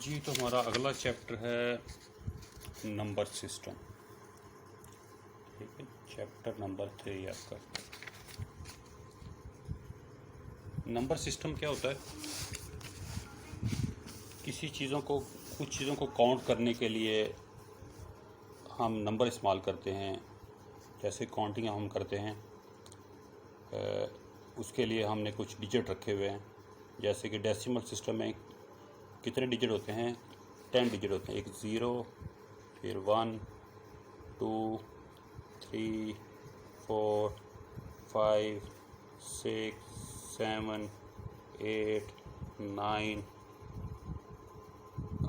जी, तो हमारा अगला चैप्टर है नंबर सिस्टम। ठीक है, चैप्टर नंबर 3 आपका। नंबर सिस्टम क्या होता है? कुछ चीज़ों को काउंट करने के लिए हम नंबर इस्तेमाल करते हैं। जैसे काउंटिंग हम करते हैं, उसके लिए हमने कुछ डिजिट रखे हुए हैं। जैसे कि डेसिमल सिस्टम में कितने डिजिट होते हैं? 10 डिजिट होते हैं। एक 0, फिर 1, 2, 3, 4, 5, 6, 7, 8, 9।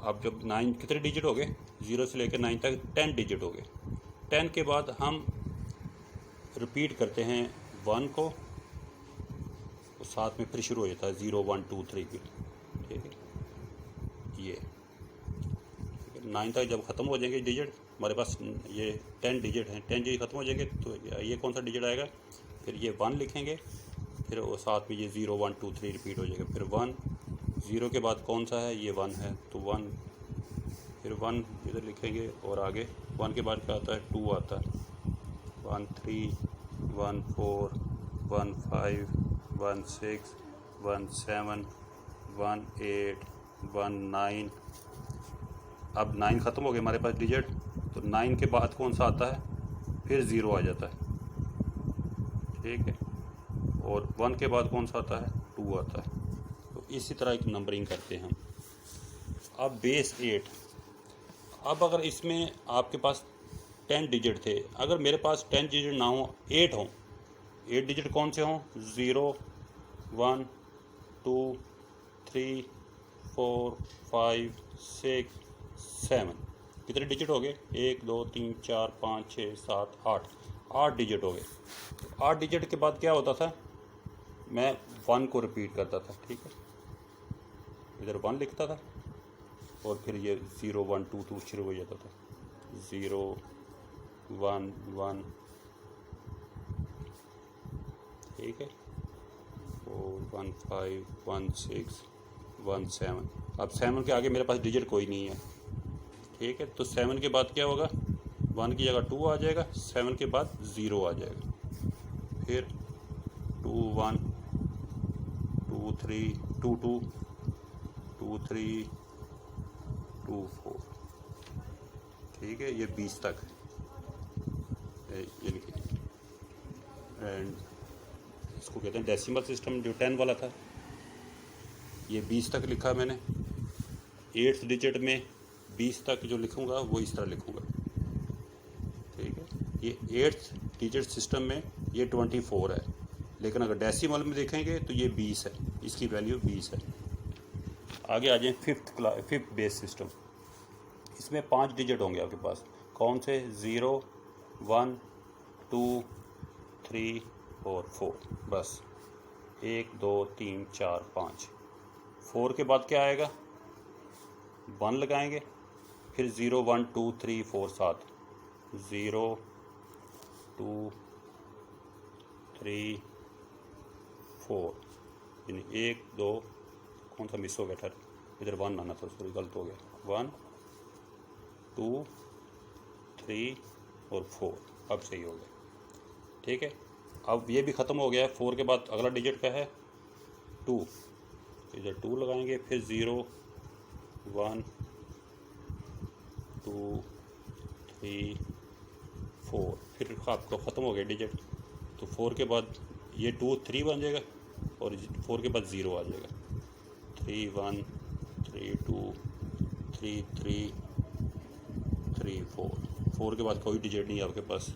अब जब 9 कितने डिजिट हो गए? 0 से लेकर 9 तक 10 डिजिट हो गए। 10 के बाद हम रिपीट करते हैं 1 को, और साथ में फिर शुरू हो जाता है 0, 1, 2, 3 फिर। ठीक है, ये 9 तक जब ख़त्म हो जाएंगे डिजिट, हमारे पास ये 10 डिजिट हैं। 10 डिजिट ख़त्म हो जाएंगे तो ये कौन सा डिजिट आएगा? फिर ये 1 लिखेंगे, फिर वो साथ में ये 0, 1, 2, 3 रिपीट हो जाएगा। फिर 1, 0 के बाद कौन सा है? ये 1 है, तो 1, फिर 1 इधर लिखेंगे, और आगे 1 के बाद क्या आता है? 2 आता है। 1, 3, 1, 4, 1, 5, 1, 6, 1, 7, 1, 8, 1, 9। अब 9 ख़त्म हो गए हमारे पास डिजिट, तो 9 के बाद कौन सा आता है? फिर 0 आ जाता है। ठीक है, और 1 के बाद कौन सा आता है? 2 आता है। तो इसी तरह एक नंबरिंग करते हैं हम। अब बेस 8। अब अगर इसमें आपके पास 10 डिजिट थे, अगर मेरे पास 10 डिजिट ना हो, 8 हों, 8 डिजिट कौन से हों? 0, 1, 2, 3, 4, 5, 6, 7। कितने डिजिट हो गए? 1, 2, 3, 4, 5, 6, 7, 8। 8 डिजिट हो गए। 8 डिजिट के बाद क्या होता था? मैं 1 को रिपीट करता था। ठीक है, इधर 1 लिखता था, और फिर ये 0, 1, 2, 2 शुरू हो जाता था। 0, 1, 1। ठीक है, 4, 1, 5, 1, 6, 1, 7। अब 7 के आगे मेरे पास डिजिट कोई नहीं है। ठीक है, तो 7 के बाद क्या होगा? 1 की जगह 2 आ जाएगा, 7 के बाद 0 आ जाएगा, फिर 2, 1, 2, 3, 2, 2, 2, 3, 2, 4। ठीक है, ये 20 तक यानी कि, एंड इसको कहते हैं डेसिमल सिस्टम। जो 10 वाला था, ये 20 तक लिखा मैंने। 8th डिजिट में 20 तक जो लिखूँगा वो इस तरह लिखूँगा। ठीक है, ये 8th डिजिट सिस्टम में ये 24 है, लेकिन अगर डेसिमल में देखेंगे तो ये 20 है, इसकी वैल्यू 20 है। आगे आ जाए 5th बेस सिस्टम। इसमें 5 डिजिट होंगे आपके पास। कौन से? 0, 1, 2, 3 और 4। बस 1, 2, 3, 4, 5। 4 के बाद क्या आएगा? 1 लगाएंगे, फिर 0, 1, 2, 3, 4, 7। 0, 2, 3, 4, यानी 1, 2, कौन सा मिस हो गया? इधर 1 आना था, सॉरी गलत हो गया। 1, 2, 3 और 4। अब सही हो गया। ठीक है, अब ये भी ख़त्म हो गया है। 4 के बाद अगला डिजिट क्या है? 2। इधर 2 लगाएंगे, फिर 0, 1, 2, 3, 4। फिर आपका ख़त्म हो गया डिजिट, तो 4 के बाद ये 2, 3 बन जाएगा, और 4 के बाद 0 आ जाएगा। 3, 1, 3, 2, 3, 3, 3, 4। 4 के बाद कोई डिजिट नहीं है आपके पास।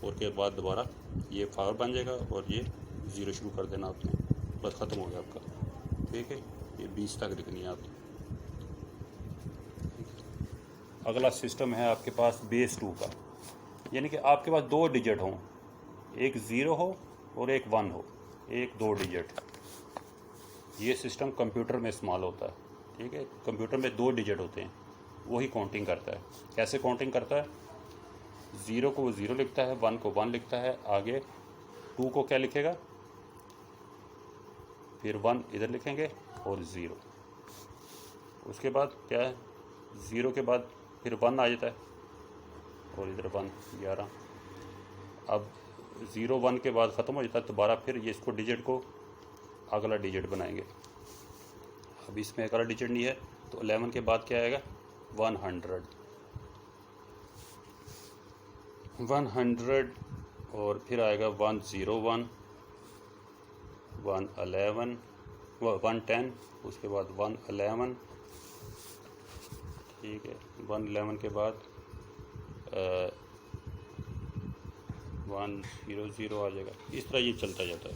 4 के बाद दोबारा ये 4 बन जाएगा, और ये 0 शुरू कर देना आपने, बस ख़त्म हो गया आपका। ठीक है, ये 20 तक लिखनी है आपने। अगला सिस्टम है आपके पास बेस 2 का, यानी कि आपके पास 2 डिजिट हों, एक 0 हो और एक 1 हो, 1, 2 डिजिट। ये सिस्टम कंप्यूटर में इस्तेमाल होता है। ठीक है, कंप्यूटर में 2 डिजिट होते हैं, वही काउंटिंग करता है। कैसे काउंटिंग करता है? 0 को वो 0 लिखता है, 1 को 1 लिखता है, आगे 2 को क्या लिखेगा? फिर 1 इधर लिखेंगे, और 0, उसके बाद क्या है, 0 के बाद फिर 1 आ जाता है और इधर 1 11। अब 0 1 के बाद ख़त्म हो जाता है, दोबारा फिर ये इसको डिजिट को अगला डिजिट बनाएंगे। अब इसमें अगला डिजिट नहीं है तो 11 के बाद क्या आएगा, 100 और फिर आएगा 101 111 110, उसके बाद 111, ठीक है। 111 के बाद 100 आ जाएगा। इस तरह ये चलता जाता है,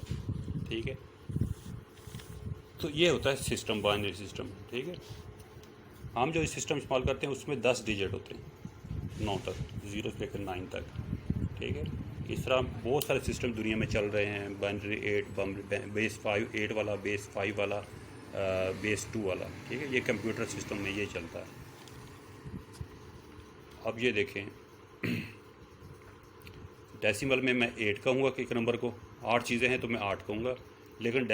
ठीक है। तो ये होता है सिस्टम, बाइनरी सिस्टम, ठीक है। हम जो सिस्टम इस्तेमाल करते हैं उसमें 10 डिजिट होते हैं, 9 तक, 0 से लेकर 9 तक, ठीक है। इस तरह बहुत सारे सिस्टम दुनिया में चल रहे हैं, बाइनरी 8, बेस 5 8 वाला, बेस 5 वाला, बेस 2 वाला, ठीक है। ये कंप्यूटर सिस्टम में ये चलता है। अब ये देखें, डेसिमल में मैं 8 कहूँगा कि एक नंबर को, 8 चीज़ें हैं तो मैं 8 कहूँगा, लेकिन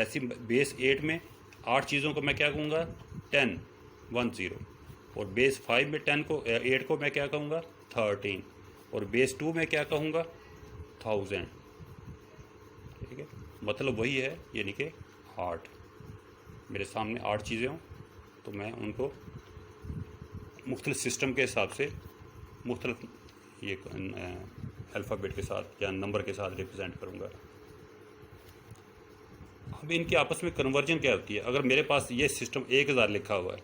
बेस 8 में 8 चीज़ों को मैं क्या कहूँगा, 10 10, और बेस 5 में 8 को मैं क्या कहूँगा, 13, और बेस 2 में क्या कहूँगा, 1000, ठीक है। मतलब वही है, यानी कि 8। मेरे सामने 8 चीज़ें हों तो मैं उनको मुख्तलिफ सिस्टम के हिसाब से मुख्तलिफ ये अल्फ़ाबेट के साथ या नंबर के साथ रिप्रेजेंट करूँगा। अब इनके आपस में कन्वर्जन क्या होती है। अगर मेरे पास ये सिस्टम 1000 लिखा हुआ है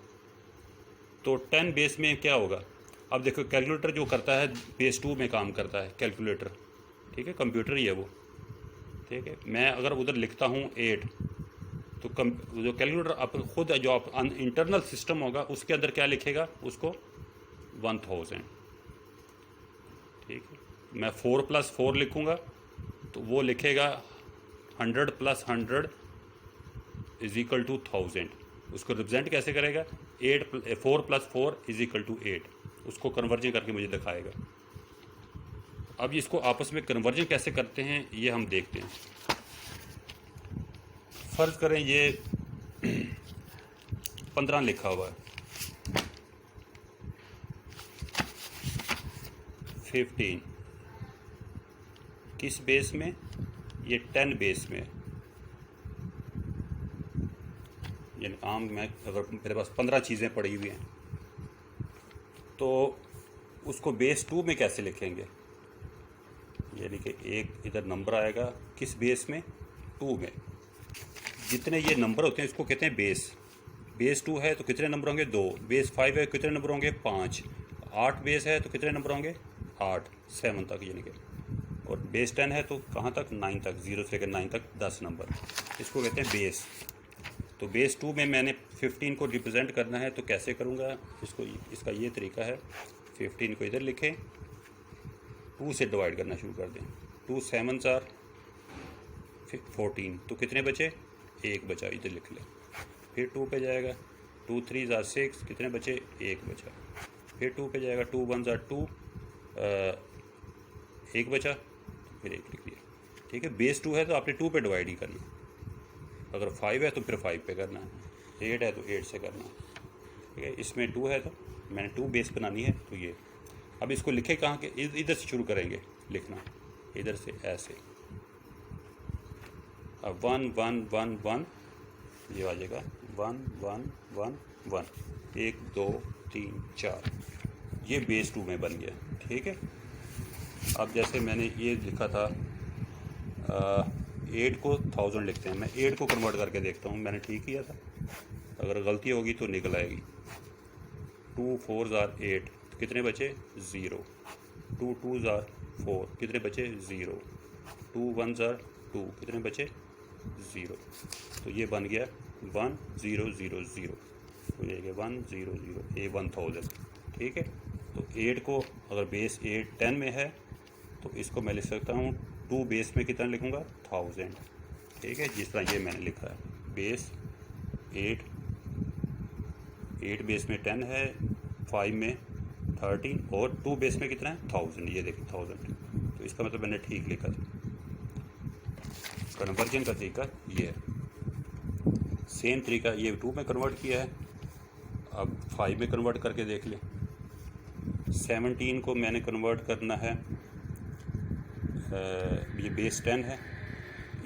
तो 10 बेस में क्या होगा। अब देखो, कैलकुलेटर जो करता है बेस 2 में काम करता है कैलकुलेटर, ठीक है, कंप्यूटर ही है वो, ठीक है। मैं अगर उधर लिखता हूँ 8 तो जो कैलकुलेटर आप खुद जो आप इंटरनल सिस्टम होगा उसके अंदर क्या लिखेगा, उसको 1000, ठीक है। मैं 4 + 4 लिखूँगा तो वो लिखेगा 100 + 100 = 1000। उसको रिप्रेजेंट कैसे करेगा, 4 + 4 = 8, उसको कन्वर्जन करके मुझे दिखाएगा। अब इसको आपस में कन्वर्जन कैसे करते हैं ये हम देखते हैं। फ़र्ज़ करें ये 15 लिखा हुआ है, 15 किस बेस में, ये 10 बेस में, यानी आम मैं अगर मेरे पास 15 चीज़ें पड़ी हुई हैं तो उसको बेस 2 में कैसे लिखेंगे, यानी कि एक इधर नंबर आएगा किस बेस में, 2 में। जितने ये नंबर होते हैं इसको कहते हैं बेस 2 है तो कितने नंबर होंगे, 2। बेस 5 है कितने नंबर होंगे, 5। 8 बेस है तो कितने नंबर होंगे, 8, 7 तक, यानी कि। और बेस 10 है तो कहाँ तक, 9 तक, 0 से लेकर 9 तक 10 नंबर, इसको कहते हैं बेस। तो बेस 2 में मैंने 15 को रिप्रेजेंट करना है तो कैसे करूँगा इसको, इसका ये तरीका है, 15 को इधर लिखें, 2 से डिवाइड करना शुरू कर दें, 2 7 are 14, तो कितने बचे, 1 बचा, इधर लिख लें। फिर 2 पे जाएगा, 2 3 are 6, कितने बचे, 1 बचा। फिर 2 पे जाएगा, 2 1 are 2, 1 बचा, फिर 1 लिख लिया, ठीक है। बेस 2 है तो आपने 2 पे डिवाइड ही करना, अगर 5 है तो फिर 5 पे करना है, 8 है तो 8 से करना है, ठीक है। इसमें 2 है तो मैंने 2 बेस बनानी है, तो ये। अब इसको लिखे कहाँ के, इधर से शुरू करेंगे लिखना, इधर से ऐसे। अब 1 1 1 1 ये आ जाएगा, 1 1 1 1, 1 2 3 4, ये बेस 2 में बन गया, ठीक है। अब जैसे मैंने ये लिखा था 8 को 1000 लिखते हैं, मैं 8 को कन्वर्ट करके देखता हूँ मैंने ठीक किया था, अगर गलती होगी तो निकल आएगी। 2 4 are 8, तो कितने बचे, 0। 2 2 are 4, कितने बचे, 0। 2 1 are 2, कितने बचे, 0। तो ये बन गया 1 0 0 0, तो ये 1 0 0, ये 1000, ठीक है। तो 8 को अगर बेस 8 10 में है तो इसको मैं लिख सकता हूँ 2 बेस में कितना लिखूँगा, 1000, ठीक है। जिस तरह ये मैंने लिखा है, बेस 8 बेस में 10 है, 5 में 13, और 2 बेस में कितना है, 1000, ये देखिए 1000, तो इसका मतलब मैंने ठीक लिखा था। कन्वर्जन का तरीका ये है, सेम तरीका ये 2 में कन्वर्ट किया है। अब 5 में कन्वर्ट करके देख लें। 17 को मैंने कन्वर्ट करना है, ये बेस 10 है,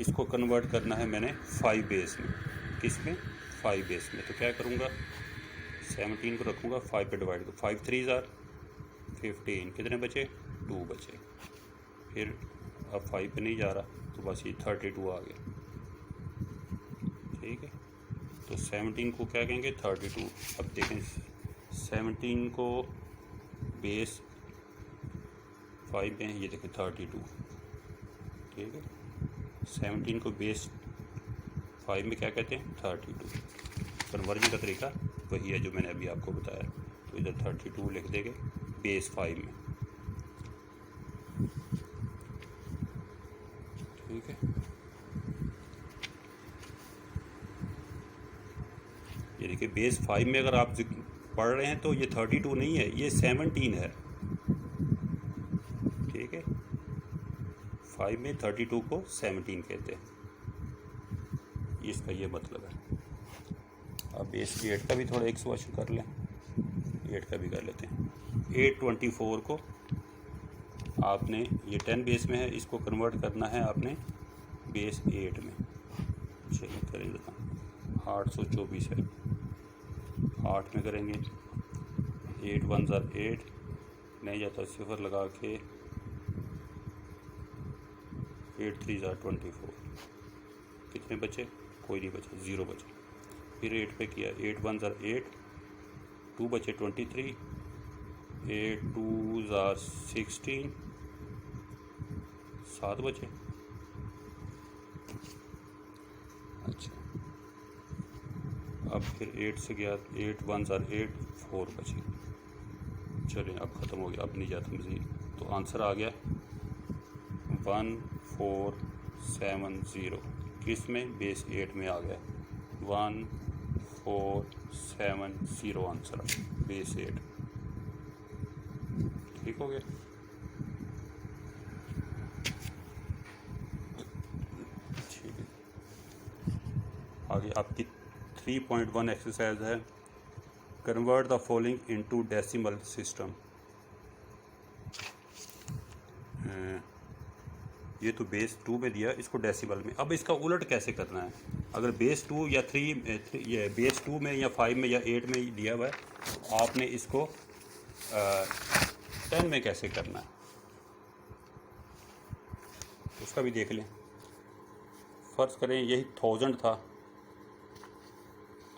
इसको कन्वर्ट करना है मैंने 5 बेस में। किस में? 5 बेस में। तो क्या करूँगा, 17 को रखूँगा 5 पे डिवाइड कर, 5 3 ज़ार 15, कितने बचे? 2 बचे। फिर अब 5 पे नहीं जा रहा तो बस ये 32 आ गया। ठीक है, तो 17 को क्या कहेंगे? 32। अब देखें 17 को बेस 5 में, ये देखें 32। ठीक है, 17 को बेस 5 में क्या कहते हैं? 32। कन्वर्जन का तरीका वही है जो मैंने अभी आपको बताया। तो इधर 32 लिख देंगे बेस 5 में। ठीक है, ये देखिए बेस 5 में अगर आप पढ़ रहे हैं तो ये 32 नहीं है, ये 17 है। ठीक है, 5 में 32 को 17 कहते हैं, इसका ये मतलब है। अब बेस 8 का भी थोड़ा एक क्वेश्चन कर लें, 8 का भी कर लेते हैं। 824 को आपने, ये 10 बेस में है, इसको कन्वर्ट करना है आपने बेस 8 में। चलिए करें देखा, 824 है, 8 में करेंगे। 8 1 ज़ार 8, नहीं जाता सिफर लगा के, 8 3 ज़ार 24, कितने बचे? कोई नहीं बचा, 0 बचे। फिर 8 पे किया, 8 1 ज़ार 8, 2 बचे 23, 8 2 ज़ार 16, 7 बचे। अच्छा, अब फिर 8 से गया, 8 1 ज़ार 8, 4 बचे। चलें अब ख़त्म हो गया, अब नहीं जाता मज़ीद। तो आंसर आ गया 1470। किस में? बेस 8 में आ गया 1470 आंसर बेस 8। ठीक हो गया। ठीक है, आगे आपकी 3.1 एक्सरसाइज है, convert the following into decimal system. ये तो बेस 2 में दिया, इसको डेसिमल में। अब इसका उलट कैसे करना है? अगर बेस 2 या 3 ये बेस 2 में या 5 में या 8 में दिया हुआ है, तो आपने इसको 10 में कैसे करना है उसका भी देख लें। फ़र्ज़ करें यही 1000 था,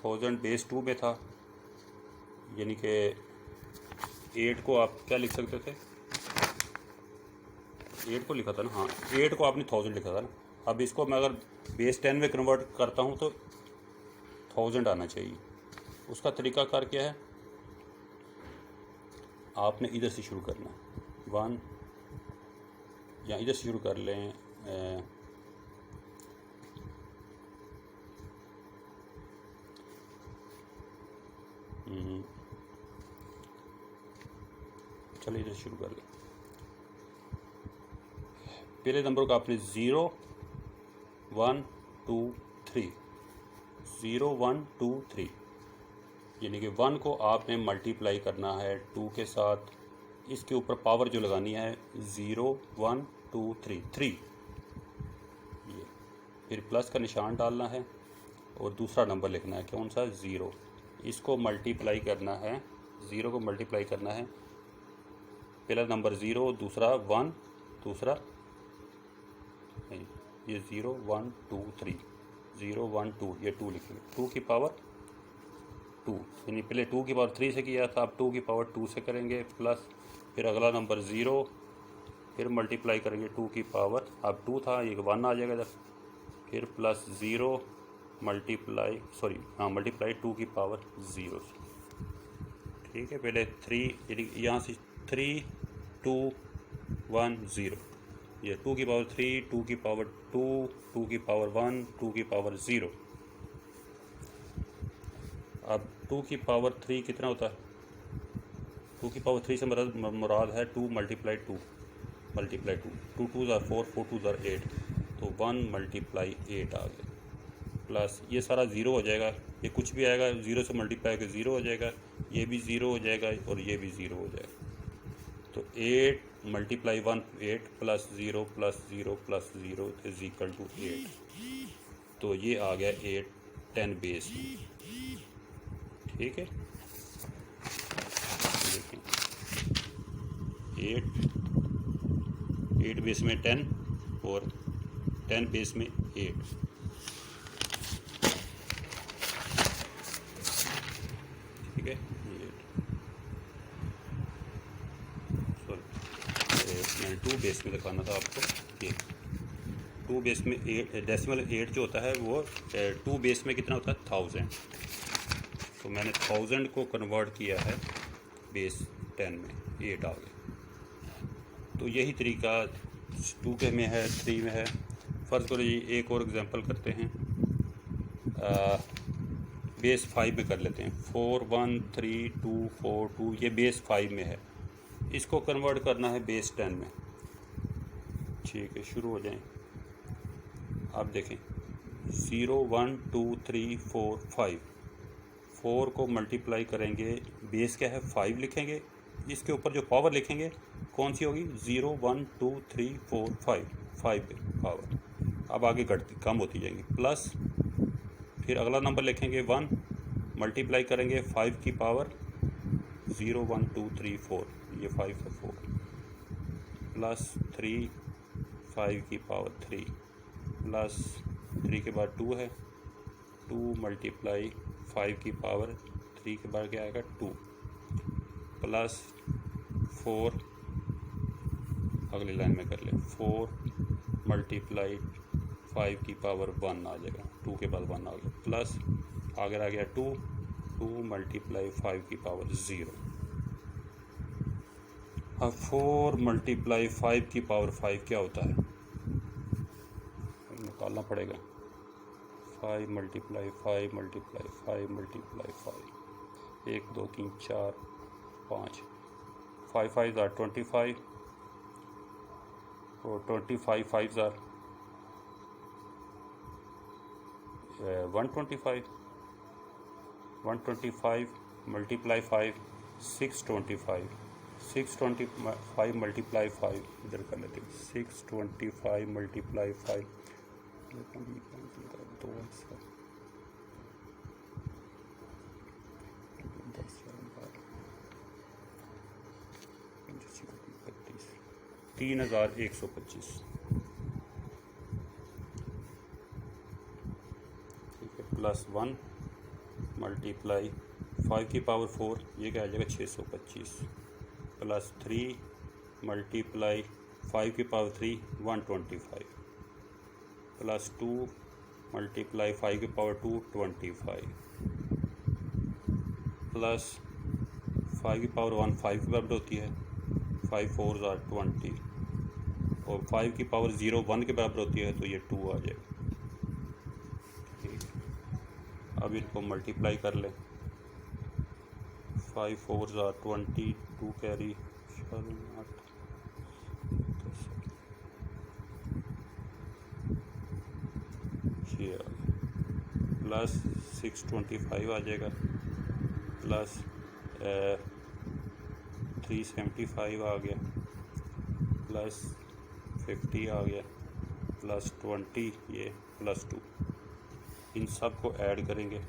1000 बेस 2 में था, यानी कि 8 को आप क्या लिख सकते थे? 8 को लिखा था ना, हाँ 8 को आपने 1000 लिखा था ना। अब इसको मैं अगर बेस 10 में कन्वर्ट करता हूँ तो 1000 आना चाहिए। उसका तरीका कार क्या है? आपने इधर से शुरू करना है, 1, या इधर से शुरू कर लें, चलिए इधर शुरू कर लें। पहले नंबर का आपने 0 1 2 3, 0 1 2 3, यानी कि 1 को आपने मल्टीप्लाई करना है 2 के साथ, इसके ऊपर पावर जो लगानी है 0 1 2 3 3, ये फिर प्लस का निशान डालना है और दूसरा नंबर लिखना है, कौन सा? 0। इसको मल्टीप्लाई करना है, 0 को मल्टीप्लाई करना है, पहला नंबर 0, दूसरा 1, दूसरा नहीं, ये 0 1 2 3, 0 1 2, ये 2 लिखेंगे, 2 की पावर 2, यानी पहले 2 की पावर 3 से किया था, अब 2 की पावर 2 से करेंगे, प्लस फिर अगला नंबर 0, फिर मल्टीप्लाई करेंगे 2 की पावर, अब 2 था ये 1 आ जाएगा इधर, फिर प्लस 0 मल्टीप्लाई 2 की पावर 0 से। ठीक है, पहले 3, यानी यहाँ से 3 2 1 0, ये 2 की पावर 3, 2 की पावर 2, 2 की पावर 1, 2 की पावर 0। अब 2 की पावर 3 कितना होता है? 2 की पावर 3 से मुराद है 2 मल्टीप्लाई 2, 2 2 ज़ार 4, 4 2 ज़ार 8, तो 1 मल्टीप्लाई 8 आ गया। प्लस ये सारा ज़ीरो हो जाएगा, ये कुछ भी आएगा ज़ीरो से मल्टीप्लाई करके ज़ीरो हो जाएगा, ये भी ज़ीरो हो जाएगा और ये भी ज़ीरो हो जाएगा। तो 8 multiply 1 8 plus zero is equal to 8। तो ये आ गया 8 10 बेस में। ठीक है, देखिए 8 बेस में 10 और 10 बेस में 8। ठीक है, मैंने 2 बेस में दिखाना था आपको। ये 2 बेस में 8 डेसिमल 8 जो होता है वो 2 बेस में कितना होता है 1000। तो मैंने 1000 को कन्वर्ट किया है बेस 10 में, 8 आ गए। तो यही तरीका 2 के में है, 3 में है। फ़र्ज़ करो जी एक और एग्जांपल करते हैं, बेस 5 में कर लेते हैं। 4 1 3 2 4 2 ये बेस 5 में है, इसको कन्वर्ट करना है बेस 10 में। ठीक है, शुरू हो जाएं। आप देखें 0 1 2 3 4 5, 4 को मल्टीप्लाई करेंगे, बेस क्या है 5 लिखेंगे, इसके ऊपर जो पावर लिखेंगे कौन सी होगी 0 1 2 3 4 5 पे पावर। अब आगे घटती कम होती जाएंगी, प्लस फिर अगला नंबर लिखेंगे 1, मल्टीप्लाई करेंगे 5 की पावर 0 1 2 3 4, ये 5 है 4, प्लस 3 5 की पावर 3, प्लस 3 के बाद 2 है, 2 मल्टीप्लाई 5 की पावर 3 के बाद क्या आएगा 2, प्लस 4 अगली लाइन में कर ले, 4 मल्टीप्लाई 5 की पावर 1 आ जाएगा, 2 के बाद 1 आ गया, प्लस आगे आ गया 2 मल्टीप्लाई 5 की पावर 0। अब 4 मल्टीप्लाई 5 की पावर 5 क्या होता है, निकालना पड़ेगा। 5 मल्टीप्लाई 5 मल्टीप्लाई 5 मल्टीप्लाई 5, 1 2 3 4 5, 5 5 ज़ार 25 और 25 5 ज़ार 125, 125 मल्टीप्लाई 5 625, 625 मल्टीप्लाई 5 इधर कर लेते हैं, 625 मल्टीप्लाई 5 3125। ठीक है, प्लस 1 मल्टीप्लाई 5 की पावर 4, ये क्या आ जाएगा 625, प्लस 3 मल्टीप्लाई 5 की पावर 3 125, प्लस 2 मल्टीप्लाई 5 की पावर 2 25, प्लस 5 की पावर 1 5 के बराबर होती है, 5 4 ज़ार 20 और 5 की पावर 0 1 के बराबर होती है, तो ये 2 आ जाएगा। ठीक, अब इनको मल्टीप्लाई कर लें, 5 4 ज़ार 20, 2 कैरी 8 ये आ गया, प्लस 625 आ जाएगा, प्लस 375 आ गया, प्लस 50 आ गया, प्लस 20 ये प्लस 2। इन सब को ऐड करेंगे।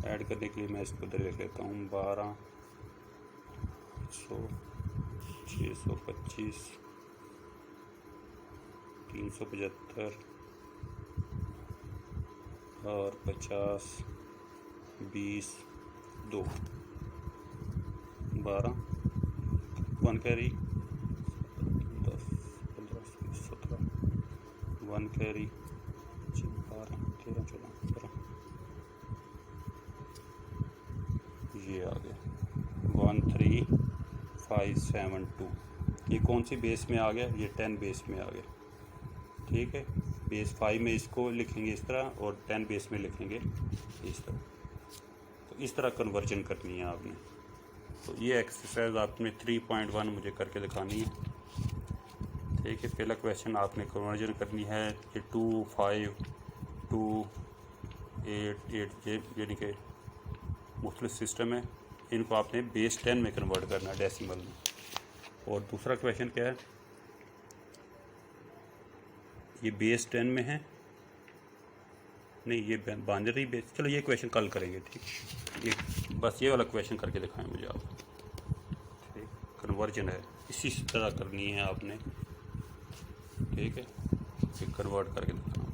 ऐड करने के लिए मैं इसको इधर लिख लेता हूँ 12 100 625 375 और 50 20 2 12 1 कैरी 10 15 17 1 कैरी 12 13 14 15, ये आ गया 13572। ये कौन सी बेस में आ गया, ये 10 बेस में आ गया। ठीक है, बेस 5 में इसको लिखेंगे इस तरह और 10 बेस में लिखेंगे इस तरह। तो इस तरह कन्वर्जन करनी है आपने। तो ये एक्सरसाइज आपने 3.1 मुझे करके दिखानी है। ठीक है, पहला क्वेश्चन आपने कन्वर्जन करनी है, ये 2 5 2 8 8 यानी कि मुख्तलिफ सिस्टम है, इनको आपने बेस 10 में कन्वर्ट करना है, डेसिमल में। और दूसरा क्वेश्चन क्या है, ये बेस 10 में है, नहीं ये बाइनरी बेस, चलो ये क्वेश्चन कल करेंगे, ठीक। ये बस ये वाला क्वेश्चन करके दिखाएं मुझे आप, ठीक। कन्वर्जन है, इसी तरह करनी है आपने, ठीक है, फिर कन्वर्ट करके दिखाना।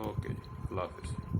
ओके जी, अल्लाह हाफिज़।